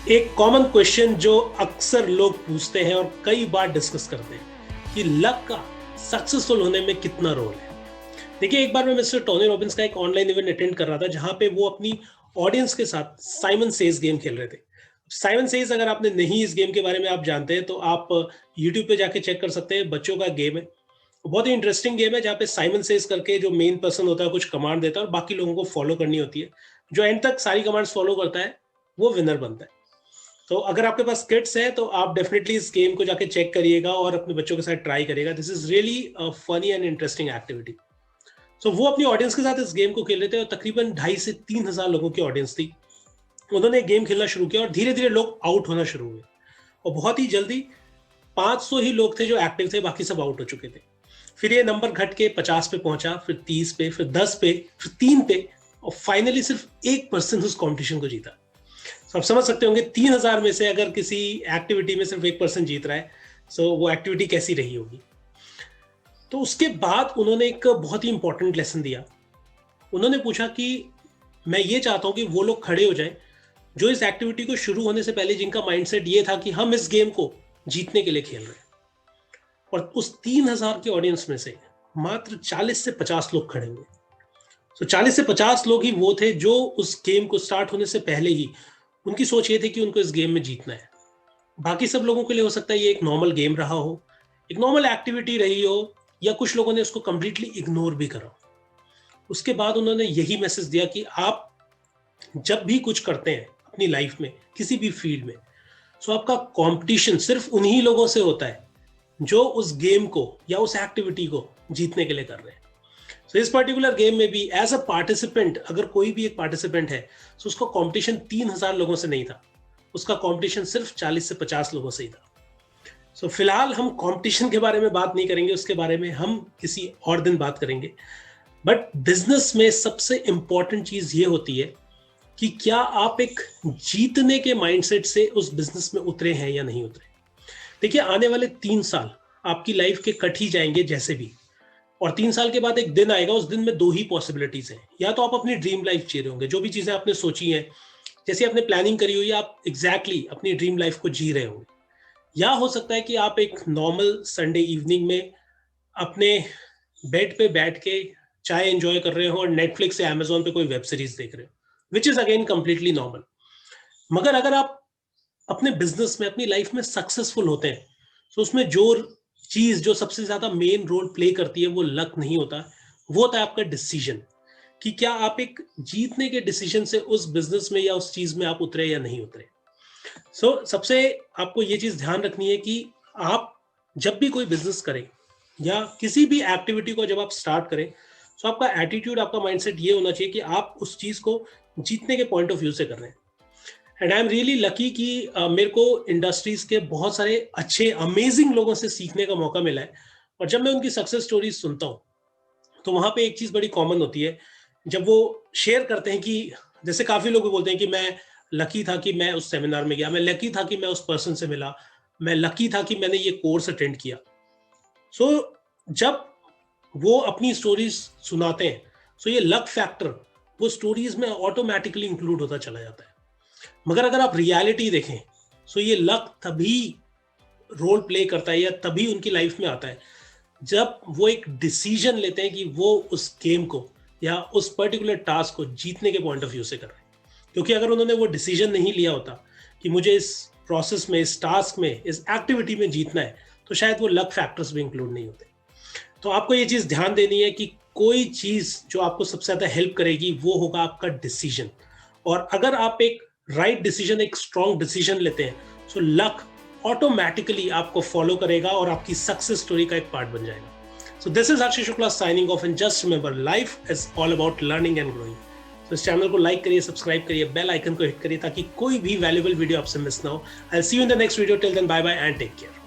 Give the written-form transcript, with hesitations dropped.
एक common question जो अक्सर लोग पूछते हैं और कई बार डिस्कस करते हैं कि लक का सक्सेसफुल होने में कितना रोल है। देखिए, एक बार मैं मिस्टर टोनी रॉबिन्स का एक ऑनलाइन इवेंट अटेंड कर रहा था जहां पे वो अपनी ऑडियंस के साथ साइमन सेज गेम खेल रहे थे। साइमन सेज, अगर आपने नहीं इस गेम के बारे में आप जानते हैं तो आप यूट्यूब पे जाके चेक कर सकते हैं। बच्चों का गेम है, बहुत ही इंटरेस्टिंग गेम है जहाँ पे साइमन सेज करके जो मेन पर्सन होता है कुछ कमांड देता है और बाकी लोगों को फॉलो करनी होती है। जो एंड तक सारी कमांड्स फॉलो करता है वो विनर बनता है। तो अगर आपके पास किड्स है तो आप डेफिनेटली इस गेम को जाके चेक करिएगा और अपने बच्चों के साथ ट्राई करिएगा। This is really funny and interesting activity. So वो अपनी ऑडियंस के साथ इस गेम को खेल रहे थे और तकरीबन 2,500 से 3,000 लोगों की ऑडियंस थी। उन्होंने गेम खेलना शुरू किया और धीरे धीरे लोग आउट होना शुरू हुए और बहुत ही जल्दी 500 ही लोग थे जो एक्टिव थे, बाकी सब आउट हो चुके थे। फिर ये नंबर घट के 50 पे पहुंचा, फिर 30 पे, फिर 10 पे, फिर 3 पे और फाइनली सिर्फ एक पर्सन उस कॉम्पिटिशन को जीता। तो आप समझ सकते होंगे 3,000 में से अगर किसी एक्टिविटी में सिर्फ एक पर्सन जीत रहा है, सो वो एक्टिविटी कैसी रही होगी। तो उसके बाद उन्होंने एक बहुत ही इंपॉर्टेंट लेसन दिया। उन्होंने पूछा कि मैं ये चाहता हूं कि वो लोग खड़े हो जाएं जो इस एक्टिविटी को शुरू होने से पहले जिनका माइंडसेट ये था कि हम इस गेम को जीतने के लिए खेल रहे हैं। और उस 3,000 के ऑडियंस में से मात्र 40 से 50 लोग खड़े हुए। तो 40 से 50 लोग ही वो थे जो उस गेम को स्टार्ट होने से पहले ही उनकी सोच ये थी कि उनको इस गेम में जीतना है। बाकी सब लोगों के लिए हो सकता है ये एक नॉर्मल गेम रहा हो, एक नॉर्मल एक्टिविटी रही हो, या कुछ लोगों ने उसको कंप्लीटली इग्नोर भी करा। उसके बाद उन्होंने यही मैसेज दिया कि आप जब भी कुछ करते हैं अपनी लाइफ में किसी भी फील्ड में, सो आपका कंपटीशन सिर्फ उन्हीं लोगों से होता है जो उस गेम को या उस एक्टिविटी को जीतने के लिए कर रहे हैं। सो इस पर्टिकुलर गेम में भी एज अ पार्टिसिपेंट, अगर कोई भी एक पार्टिसिपेंट है, सो उसका कंपटीशन 3,000 लोगों से नहीं था, उसका कंपटीशन सिर्फ 40 से 50 लोगों से ही था। सो फिलहाल हम कंपटीशन के बारे में बात नहीं करेंगे, उसके बारे में हम किसी और दिन बात करेंगे। बट बिजनेस में सबसे इंपॉर्टेंट चीज ये होती है कि क्या आप एक जीतने के माइंडसेट से उस बिजनेस में उतरे हैं या नहीं उतरे। देखिए, आने वाले 3 साल आपकी लाइफ के कट ही जाएंगे जैसे भी, और 3 साल के बाद एक दिन आएगा, उस दिन में 2 ही पॉसिबिलिटीज हैं। या तो आप अपनी ड्रीम लाइफ जी रहे होंगे, जो भी चीजें आपने सोची हैं, जैसे आपने प्लानिंग करी हुई है, आप एग्जैक्टली अपनी ड्रीम लाइफ को जी रहे होंगे। या हो सकता है कि आप एक नॉर्मल संडे इवनिंग में अपने बेड पे बैठ के चाय एंजॉय कर रहे हो और नेटफ्लिक्स या अमेजोन पे कोई वेब सीरीज देख रहे हो, which is again completely normal. मगर अगर आप अपने बिजनेस में, अपनी लाइफ में सक्सेसफुल होते हैं, तो उसमें जो चीज जो सबसे ज्यादा मेन रोल प्ले करती है वो लक नहीं होता, वो होता है आपका डिसीजन। कि क्या आप एक जीतने के डिसीजन से उस बिजनेस में या उस चीज में आप उतरे या नहीं उतरे। सबसे आपको ये चीज ध्यान रखनी है कि आप जब भी कोई बिजनेस करें या किसी भी एक्टिविटी को जब आप स्टार्ट करें, तो आपका एटीट्यूड, आपका माइंडसेट ये होना चाहिए कि आप उस चीज को जीतने के पॉइंट ऑफ व्यू से कर रहे हैं। And I am really lucky कि मेरे को इंडस्ट्रीज के बहुत सारे अच्छे अमेजिंग लोगों से सीखने का मौका मिला है। और जब मैं उनकी सक्सेस स्टोरीज सुनता हूँ तो वहां पे एक चीज बड़ी कॉमन होती है, जब वो शेयर करते हैं कि जैसे काफी लोग बोलते हैं कि मैं लकी था कि मैं उस सेमिनार में गया, मैं लकी था कि मैं उस पर्सन से मिला, मैं लकी था कि मैंने ये कोर्स अटेंड किया। जब वो अपनी स्टोरीज सुनाते हैं, ये लक फैक्टर वो स्टोरीज में ऑटोमेटिकली इंक्लूड होता चला जाता है। मगर अगर आप रियलिटी देखें, ये लक तभी रोल प्ले करता है या तभी उनकी लाइफ में आता है जब वो एक डिसीजन लेते हैं कि वो उस गेम को या उस पर्टिकुलर टास्क को जीतने के पॉइंट ऑफ व्यू से कर रहे हैं। क्योंकि अगर उन्होंने वो डिसीजन नहीं लिया होता कि मुझे इस प्रोसेस में, इस टास्क में, इस एक्टिविटी में जीतना है, तो शायद वो लक फैक्टर्स भी इंक्लूड नहीं होते। तो आपको ये चीज ध्यान देनी है कि कोई चीज जो आपको सबसे ज्यादा हेल्प करेगी वो होगा आपका डिसीजन। और अगर आप एक राइट डिसीजन, एक स्ट्रॉन्ग डिसीजन लेते हैं, सो लक ऑटोमेटिकली आपको फॉलो करेगा और आपकी सक्सेस स्टोरी का एक पार्ट बन जाएगा। So this is Ashish Shukla signing off, and just remember, life is all about learning and growing. तो इस चैनल को लाइक करिए, सब्सक्राइब करिए, बेल आइकन को हिट करिए ताकि कोई भी वैल्यूएबल वीडियो आपसे मिस ना हो। I will see you in the next video. Till then, bye bye and take care.